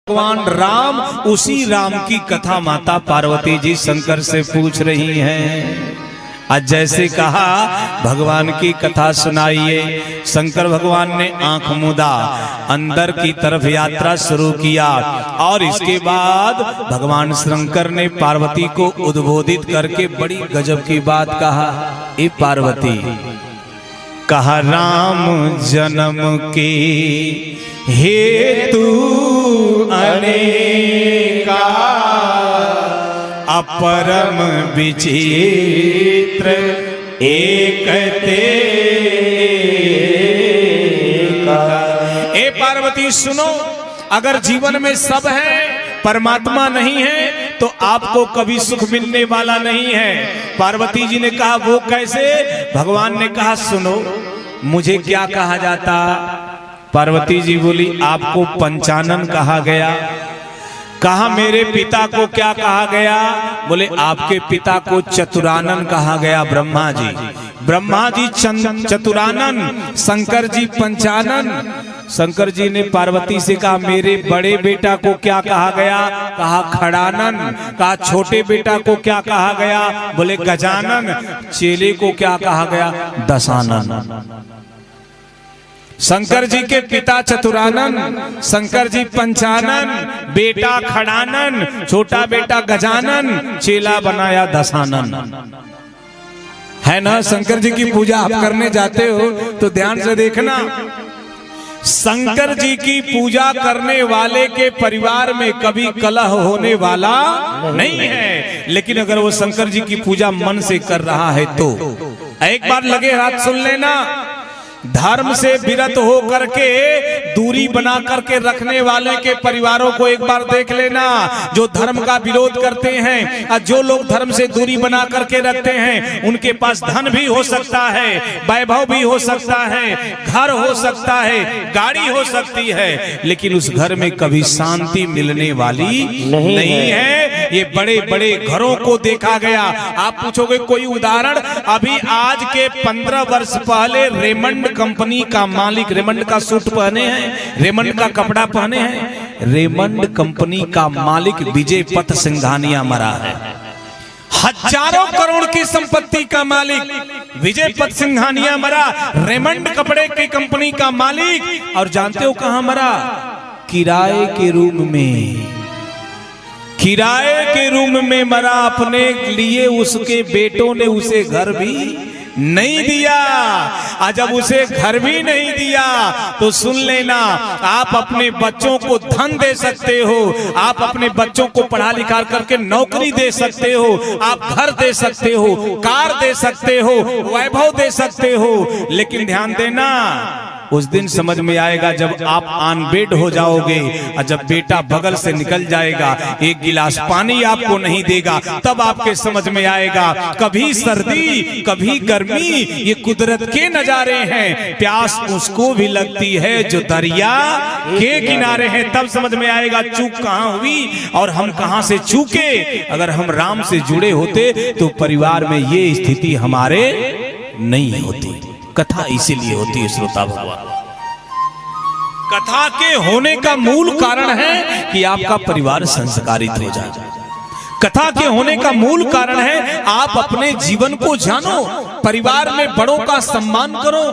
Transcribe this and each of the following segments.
भगवान राम, उसी राम की कथा माता पार्वती जी शंकर से पूछ रही हैं। आज जैसे कहा भगवान की कथा सुनाइए, शंकर भगवान ने आंख मूंदा, अंदर की तरफ यात्रा शुरू किया और इसके बाद भगवान शंकर ने पार्वती को उद्बोधित करके बड़ी गजब की बात कहा। ए पार्वती, कहा राम जन्म के हेतु अनेका, अपरम विचित्र एक तेका। ए पार्वती सुनो, अगर जीवन में सब है, परमात्मा नहीं है, तो आपको कभी सुख मिलने वाला नहीं है। पार्वती जी ने कहा वो कैसे? भगवान ने कहा सुनो, मुझे क्या कहा जाता? पार्वती जी बोली आपको पंचानन कहा गया। कहा मेरे पिता को क्या कहा गया? बोले आपके पिता को चतुरानन कहा गया। ब्रह्मा जी चतुरानन, शंकर जी पंचानन। शंकर जी ने पार्वती से कहा मेरे बड़े बेटा को क्या कहा गया? कहा खड़ानन। कहा छोटे बेटा को क्या कहा गया? बोले गजानन। चेले को क्या कहा गया? दशानन। शंकर जी के पिता चतुरानन, शंकर जी पंचानन, बेटा खड़ानन, छोटा बेटा गजानन, चेला बनाया दशानन। है ना? शंकर जी की पूजा आप करने जाते हो तो ध्यान से देखना, शंकर जी की पूजा करने वाले के परिवार में कभी कलह होने वाला नहीं है। लेकिन अगर वो शंकर जी की पूजा मन से कर रहा है तो एक बार लगे हाथ सुन लेना, धर्म से विरत हो करके दूरी बना करके रखने वाले के परिवारों को एक बार देख लेना। जो धर्म का विरोध करते हैं और जो लोग धर्म से दूरी बना करके रखते हैं, उनके पास धन भी हो सकता है, वैभव भी हो सकता है, घर हो सकता है, गाड़ी हो सकती है, लेकिन उस घर में कभी शांति मिलने वाली नहीं है। ये बड़े बड़े घरों को देखा गया। आप पूछोगे कोई उदाहरण? अभी आज के 15 वर्ष पहले रेमंड कंपनी का मालिक, रेमंड का सूट पहने हैं, रेमंड का कपड़ा पहने हैं, रेमंड कंपनी का मालिक विजय पथ सिंघानिया मरा है। हजारों करोड़ की संपत्ति का मालिक विजय पथ सिंघानिया मरा, रेमंड कपड़े की कंपनी का मालिक। और जानते हो कहां मरा? किराए के रूम में, किराए के रूम में मरा। अपने लिए उसके बेटों ने उसे घर भी नहीं दिया। और जब उसे घर भी नहीं दिया तो सुन लेना, आप अपने बच्चों को धन दे सकते हो, आप अपने बच्चों को पढ़ा लिखा करके नौकरी दे सकते हो, आप घर दे सकते हो, कार दे सकते हो, वैभव दे सकते हो, लेकिन ध्यान देना उस दिन समझ में आएगा जब आप ऑन बेड हो जाओगे और जब बेटा बगल से निकल जाएगा, एक गिलास पानी आपको नहीं देगा, तब आपके समझ में आएगा कभी सर्दी कभी गर्मी, ये कुदरत के नजारे हैं। प्यास उसको भी लगती है जो दरिया के किनारे है। तब समझ में आएगा चूक कहां हुई और हम कहां से चूके। अगर हम राम से जुड़े होते तो परिवार में ये स्थिति हमारे नहीं होती। कथा इसीलिए होती है श्रोता भगवान, कथा के होने का मूल कारण है कि आपका परिवार संस्कारित हो जाए। कथा के होने का मूल कारण है आप अपने जीवन को जानो, परिवार में बड़ों का सम्मान करो।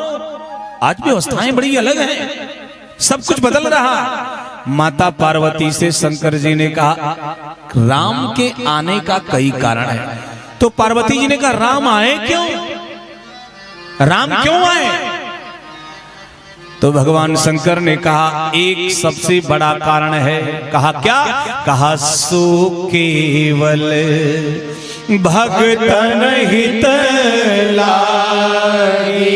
आज व्यवस्थाएं बड़ी अलग हैं, सब कुछ बदल रहा। माता पार्वती से शंकर जी ने कहा राम के आने का कई कारण है। तो पार्वती जी ने कहा राम आए क्यों? राम क्यों आए? तो भगवान शंकर ने कहा एक सबसे बड़ा कारण है। कहा क्या? कहा सो केवल भगतन हित लागी,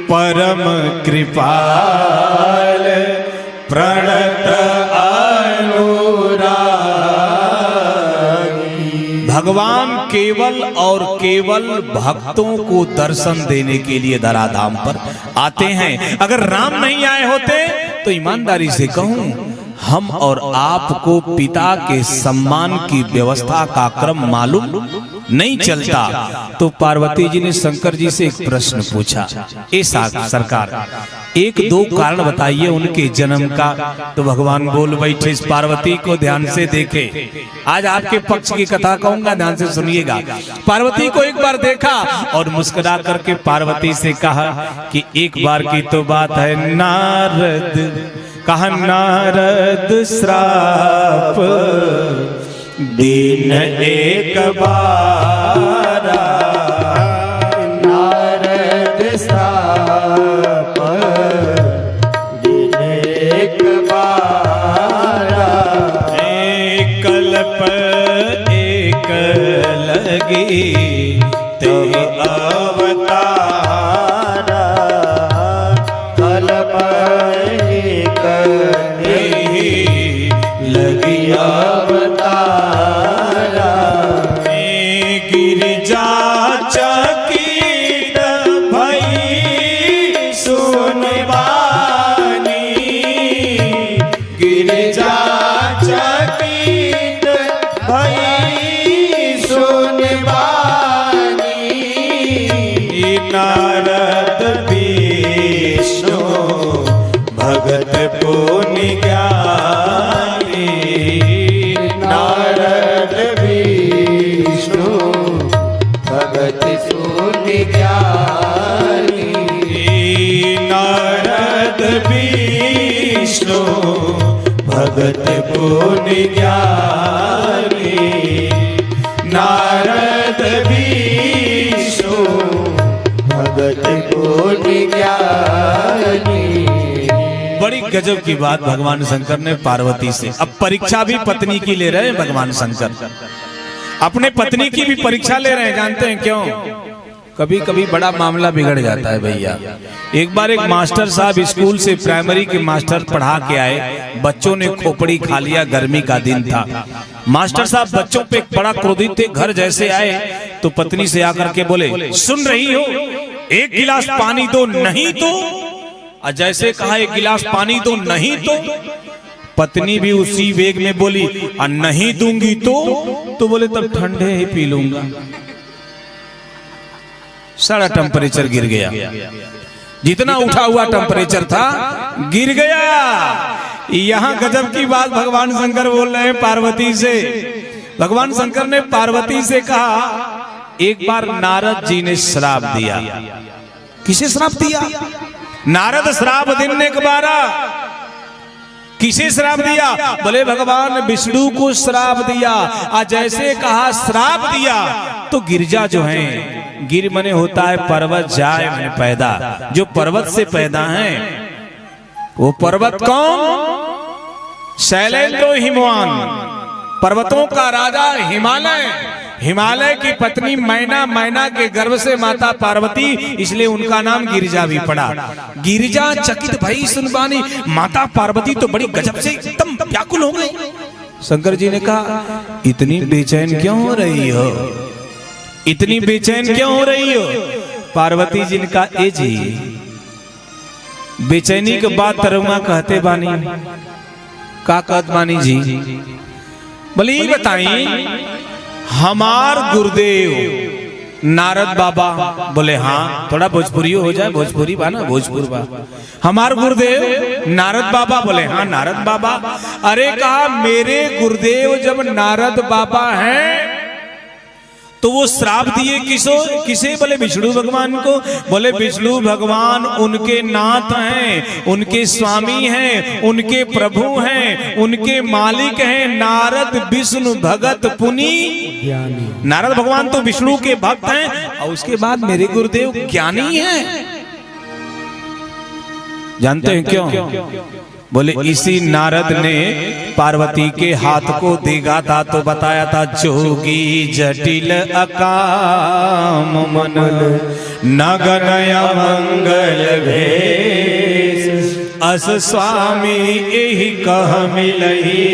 परम कृपाल प्रणत अनुरागी। भगवान केवल और केवल भक्तों को दर्शन देने के लिए धराधाम पर आते हैं। अगर राम नहीं आए होते तो ईमानदारी से कहूं हम और आपको पिता के सम्मान की व्यवस्था का क्रम मालूम नहीं चलता। तो पार्वती जी ने शंकर जी से एक प्रश्न पूछा, ऐसा सरकार एक दो कारण बताइए उनके जन्म का। तो भगवान बोल बैठे, इस पार्वती को ध्यान से देखे, आज आपके पक्ष की कथा कहूंगा, ध्यान से सुनिएगा। पार्वती को एक बार देखा और मुस्कुरा करके पार्वती से कहा कि एक बार की तो बात है, नारद कहा नारद श्राप दिन एक बारा, नारद श्राप दिन एक बारा, एक कल्प एक लगी ते अवतारा, कल्प एक लगी अवतारा, गिरिजा चकित भई सुनबानी, गिरिजा चकित भई सुनबानी, नारद विष्णु भगत पुनि ज्ञानी, नारद विष्णु भगत सुनि ज्ञानी, नारद विष्णु भगत पुनि ज्ञानी, नारद विष्णु भगत पुनि ज्ञानी। बड़ी गजब की बात भगवान शंकर ने पार्वती से। अब परीक्षा भी पत्नी की ले रहे हैं भगवान शंकर, अपने पत्नी की भी परीक्षा ले रहे हैं। जानते हैं क्यों? कभी कभी बड़ा मामला बिगड़ जाता है भैया। एक बार एक मास्टर साहब स्कूल से प्राइमरी के मास्टर पढ़ा के आए, बच्चों ने खोपड़ी खा लिया, गर्मी का दिन था। मास्टर साहब बच्चों पे बड़ा क्रोधित थे, घर जैसे आए तो पत्नी से आकर के बोले, सुन रही हो, एक गिलास पानी दो, नहीं तो। और जैसे कहा एक गिलास पानी दो, नहीं तो। पत्नी भी उसी वेग में बोली, और नहीं दूंगी तो बोले तब ठंडे ही पी लूंगा। सारा टेम्परेचर गिर गया, जितना उठा हुआ टेम्परेचर था गिर गया। यहां गजब की बात भगवान शंकर बोल रहे हैं पार्वती से। भगवान शंकर ने पार्वती से कहा, एक बार नारद जी ने श्राप दिया। किसे श्राप दिया? नारद श्राप देने के बारा। किसे श्राप दिया? बोले भगवान विष्णु को श्राप दिया। आज जैसे कहा श्राप दिया तो गिरजा जो है, गिर मने होता है पर्वत, जाए मने पैदा, जो पर्वत से पैदा है वो पर्वत कौन? शैलेंद्र हिमवान, पर्वतों का राजा हिमालय। हिमालय की पत्नी मैना, मैना के गर्भ से माता पार्वती, इसलिए उनका नाम गिरिजा भी पड़ा। गिरिजा चकित भई सुनबानी, माता पार्वती तो बड़ी गजब से एकदम व्याकुल हो गई। शंकर जी ने कहा, इतनी बेचैन क्यों हो रही हो? इतनी बेचैन क्यों हो रही हो? पार्वती जी ने कहा, ए जी बेचैनी के बाद तरुआ कहते बानी, का कहत बानी जी? बोले बताई, हमार गुरुदेव नारद बाबा। बोले हाँ, थोड़ा भोजपुरी हो जाए, भोजपुरी बा ना, भोजपुर बा। हमार गुरुदेव नारद बाबा। बोले हाँ नारद बाबा। अरे कहा, मेरे गुरुदेव जब नारद बाबा हैं तो वो श्राप दिए किसे? बोले विष्णु भगवान को। बोले विष्णु भगवान उनके नाथ हैं, उनके स्वामी हैं, उनके प्रभु हैं, उनके मालिक हैं। नारद विष्णु भगत पुनि ज्ञानी। नारद भगवान तो विष्णु के भक्त हैं और उसके बाद मेरे गुरुदेव ज्ञानी हैं। जानते हैं क्यों? बोले इसी नारद ने पार्वती के हाथ को देगा था तो बताया था, जोगी जटिल अकाम मन नगनय मंगल भेष, अस स्वामी यही कह मिलही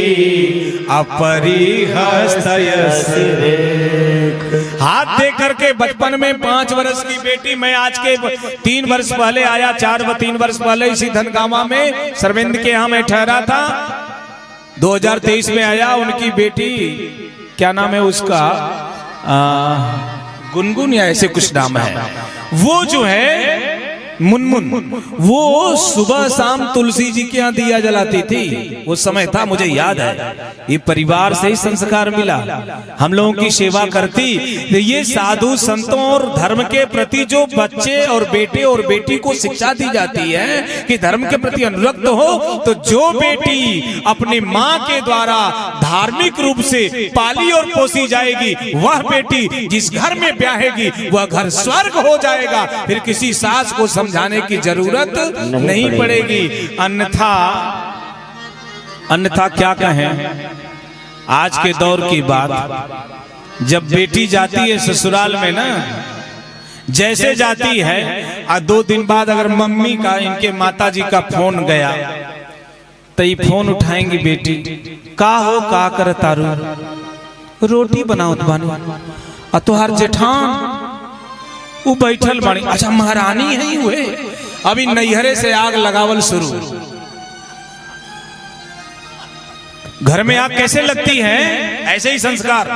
अपरिहस्त यश रेख। हाथ दे करके बचपन में 5 वर्ष की बेटी, मैं आज के 3 वर्ष पहले आया, 3 वर्ष पहले इसी धनगामा में सरविंद के यहाँ मैं ठहरा था। 2023 में आया, उनकी बेटी क्या नाम है उसका, गुनगुन या ऐसे कुछ नाम है, वो जो है मुनमुन, वो सुबह शाम तुलसी जी के यहाँ दिया जलाती थी। वो समय था, मुझे याद है, ये परिवार से ही संस्कार मिला। हम लोगों की सेवा करती। ये साधु संतों और धर्म के प्रति जो बच्चे और बेटे और बेटी को शिक्षा दी जाती है कि धर्म के प्रति अनुरक्त हो, तो जो बेटी अपनी माँ के द्वारा धार्मिक रूप से पाली और पोसी जाएगी, वह बेटी जिस घर में ब्याहेगी वह घर स्वर्ग हो जाएगा। फिर किसी सास को समझाने की जरूरत नहीं पड़ेगी। अन्यथा क्या कहें, आज के दौर की बात, जब बेटी जाती है ससुराल में ना, जैसे जाती है, 2 दिन बाद अगर मम्मी का, इनके माता जी का फोन गया, तो ये फोन उठाएंगी, बेटी का हो, का कर तारू, रोटी बनाओ बानी, तुहार जेठान वो बैठल बानी, अच्छा महारानी है हुए, अभी नैहरे से आग लगावल शुरू। घर में आग कैसे लगती है, ऐसे ही संस्कार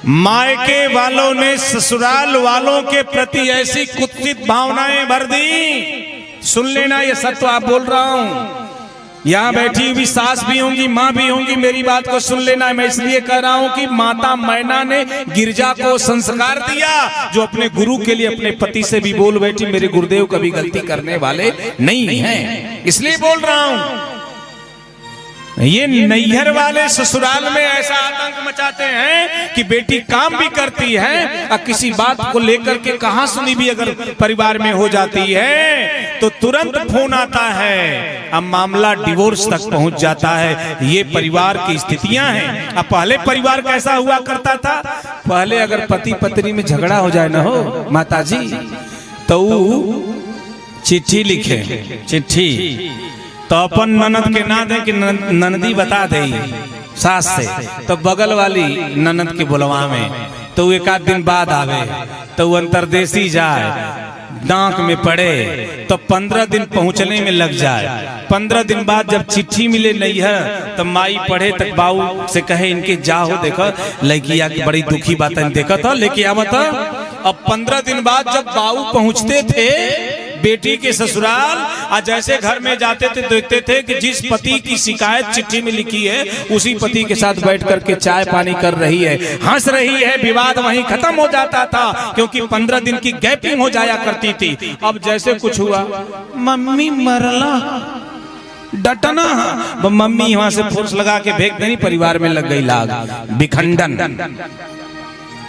मायके वालों ने ससुराल वालों के प्रति ऐसी कुत्सित भावनाएं भर दी। सुन लेना, ये सत्य आप बोल रहा हूं, यहाँ बैठी हुई सास भी होंगी, माँ भी होंगी, मेरी बात को सुन लेना। मैं इसलिए कह रहा हूँ कि माता मैना ने गिरजा को संस्कार दिया, जो अपने गुरु के लिए अपने पति से भी बोल बैठी, मेरे गुरुदेव कभी गलती करने वाले नहीं हैं, इसलिए बोल रहा हूँ। ये नैहर वाले ससुराल में ऐसा आतंक मचाते हैं कि बेटी काम भी करती है और किसी बात को लेकर के कहां सुनी भी अगर परिवार में हो जाती है तो तुरंत फोन आता है, अब मामला डिवोर्स तक पहुंच जाता है। ये परिवार की स्थितियां हैं। अब पहले परिवार कैसा हुआ करता था, पहले अगर पति पत्नी में झगड़ा हो जाए ना हो माताजी, तो चिट्ठी लिखे, चिट्ठी तो अपन ननद के ना दे कि ननदी बता दे सास से, तो बगल वाली ननद के बुलवा में, तो एक आध दिन बाद आवे, तो वो अंतरदेशी जाए, डाक में पड़े, तो 15 दिन पहुंचने में लग जाए। 15 दिन बाद जब चिट्ठी मिले नहीं है, तो माई पढ़े तक बाऊ से कहे इनके जाओ देखो लड़किया की बड़ी दुखी बात है, देखा था लेके आवत। अब 15 दिन बाद जब बाऊ पहुंचते थे बेटी के ससुराल, आज जैसे घर में जाते थे देखते थे कि जिस पति की शिकायत चिट्ठी में लिखी है उसी पति के साथ बैठ करके चाय पानी कर रही है, हंस रही है, विवाद वहीं खत्म हो जाता था, क्योंकि 15 दिन की गैपिंग हो जाया करती थी। अब जैसे कुछ हुआ, मम्मी मरला डटना, मम्मी वहां से फोर्स लगा के फेंक देनी, परिवार में लग गई लाग, विखंडन।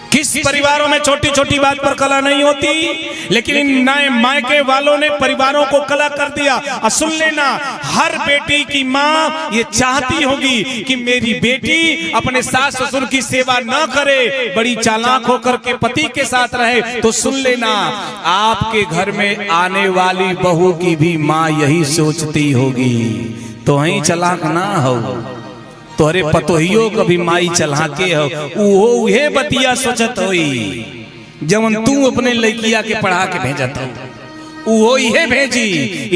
किस परिवारों में छोटी छोटी बात पर कला नहीं होती, लेकिन इन नए मायके वालों ने परिवारों को कला कर दिया। सुन लेना, हर बेटी की माँ ये चाहती होगी कि मेरी बेटी अपने सास ससुर की सेवा न करे, बड़ी चालाक होकर के पति के साथ रहे। तो सुन लेना, आपके घर में आने वाली बहू की भी माँ यही सोचती होगी, तो वहीं चालाक ना हो, तोहरे पतोहियो कभी माई चला के हो, उहे बतिया सोचत होई जवन तू अपने लड़किया के पढ़ा के भेजत हो, उहो इहे भेजी।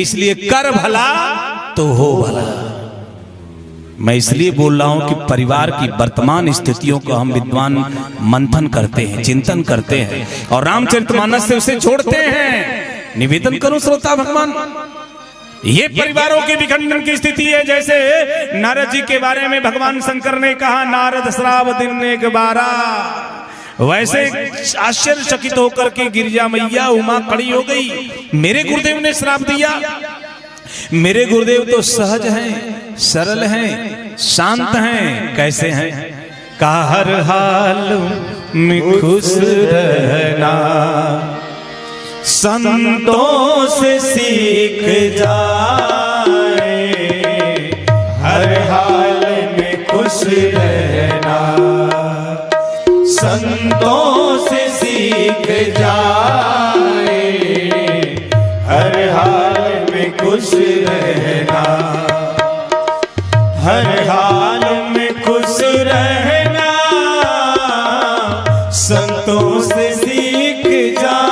इसलिए कर भला तो हो भला। मैं इसलिए बोल रहा हूं कि परिवार की वर्तमान स्थितियों को हम विद्वान मंथन करते हैं, चिंतन करते हैं और रामचरितमानस से उसे जोड़ते हैं। निवेदन करूं श्रोता भगवान, ये परिवारों के विखंडन की स्थिति है। जैसे नारद जी के बारे में भगवान शंकर ने कहा, नारद श्राव दिन एक बारा, वैसे आश्चर्यचकित होकर के गिरजा मैया उमा खड़ी हो गई। मेरे गुरुदेव ने श्राप दिया। मेरे गुरुदेव तो सहज हैं, सरल हैं, शांत हैं। कैसे हैं? का हर हाल में खुश रहना संतों से सीख जाए, हर हाल में खुश रहना संतों से सीख जाए, हर हाल में खुश रहना, हर हाल में खुश रहना संतों से सीख जाए,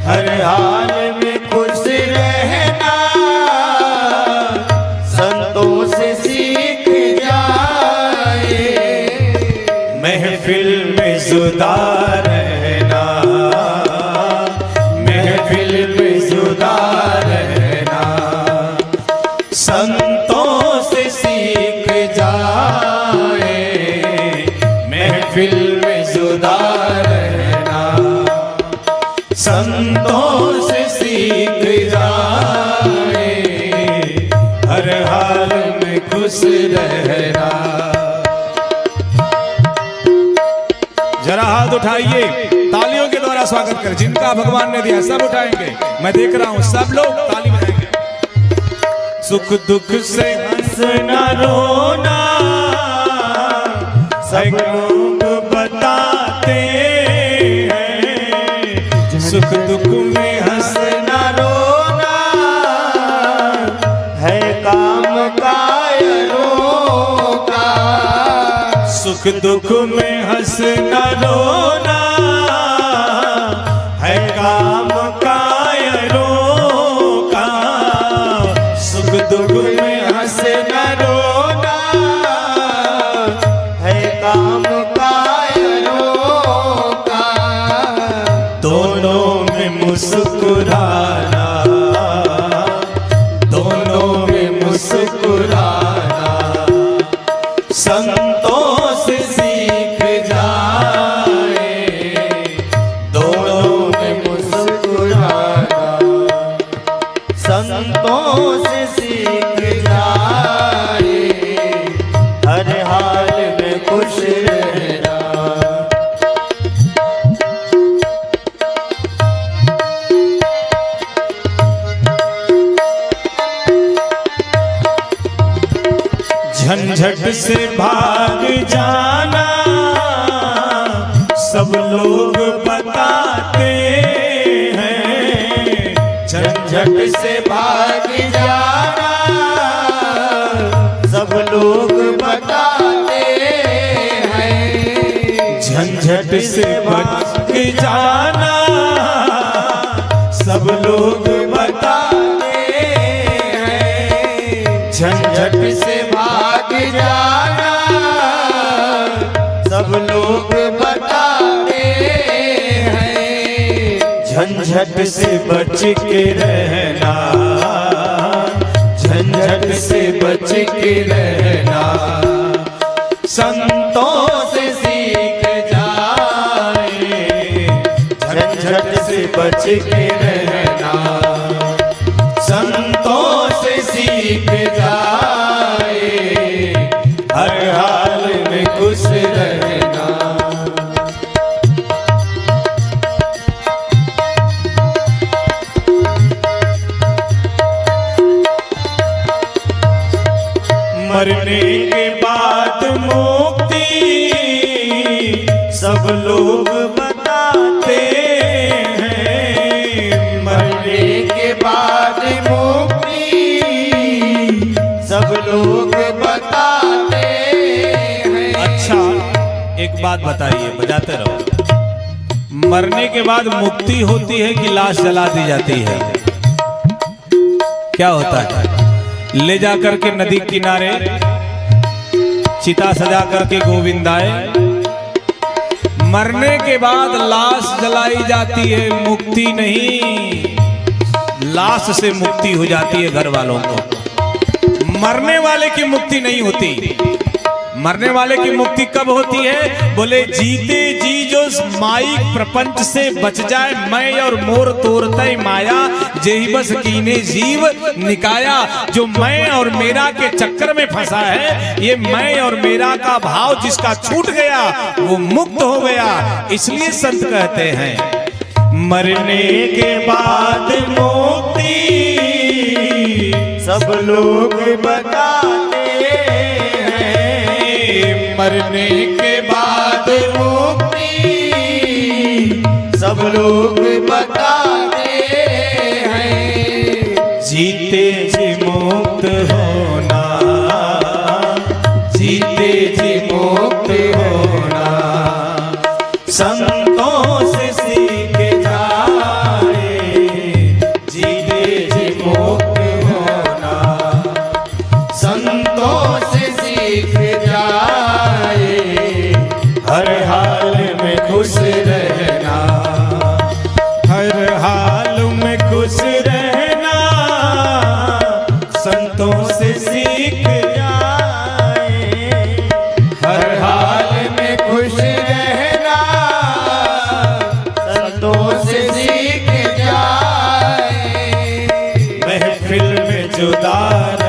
हर हाल में खुश रहना संतों से सीख जाए, महफिल में जुदा रहना, महफिल में जुदा रहना, संतों से सीख जाए, महफिल में जुदा रहना, संतों से सीख जाए, हर हाल में खुश रहना। जरा हाथ उठाइए, तालियों के द्वारा स्वागत करें। जिनका भगवान ने दिया सब उठाएंगे, मैं देख रहा हूं सब लोग ताली बजाएंगे। सुख दुख से हंसना रोना सब लोग बताते हैं, सुख दुख में हंसना रोना है काम कायरों का, सुख दुख में हंसना रोना है काम कायरों का, सुख दुख में हंसना रोना है काम कायरों का, दोनों में मुस्कुराना, दोनों में मुस्कुराना, संतों से सीख जाए, दोनों में मुस्कुराना, संतों से सीख जाए, हर हाल में खुश रहना। झंझट से भाग जाना सब लोग बताते हैं, झंझट से भाग जाना सब लोग बताते हैं, झंझट से बच जाना सब लोग बताते हैं, झंझट से भाग जाना सब लोग बताते हैं, झंझट से बच के रहना, झंझट से बच के रहना, संतों से सीख जाए, झंझट से बच के रहना, संतों से सीख जाए, हर हाल में खुश रहना। मरने के बाद मुक्ति सब लोग बताते हैं, मरने के बाद मुक्ति सब लोग बताते हैं। अच्छा एक बात बताइए, बजाते रहो। मरने के बाद मुक्ति होती है कि लाश जला दी जाती है? क्या होता है? ले जा करके नदी किनारे चिता सजा करके गोविंदाए, मरने के बाद लाश जलाई जाती है, मुक्ति नहीं, लाश से मुक्ति हो जाती है घर वालों को। मरने वाले की मुक्ति नहीं होती। मरने वाले की मुक्ति कब होती है? बोले जीते जी जो माइक प्रपंच से बच जाए, मैं और मोर तोरतय माया, जेहि बस कीने जीव निकाया। जो मैं और मेरा के चक्कर में फंसा है, ये मैं और मेरा का भाव जिसका छूट गया वो मुक्त हो गया। इसलिए संत कहते हैं मरने के बाद मुक्ति सब लोग बताते हैं, मरने के बाद मुक्ति सब लोग बताते हैं, जीते जी मुक्त होना, जीते जी मुक्त होना, संतों से सीख जाए, जीते जी मुक्त होना, संतों से सीख जाए, हर हाल में खुश रहना, हर हाल में खुश रहना, संतों से सीख जाए, हर हाल में खुश रहना, संतों से सीख जाए। महफिल में जुदार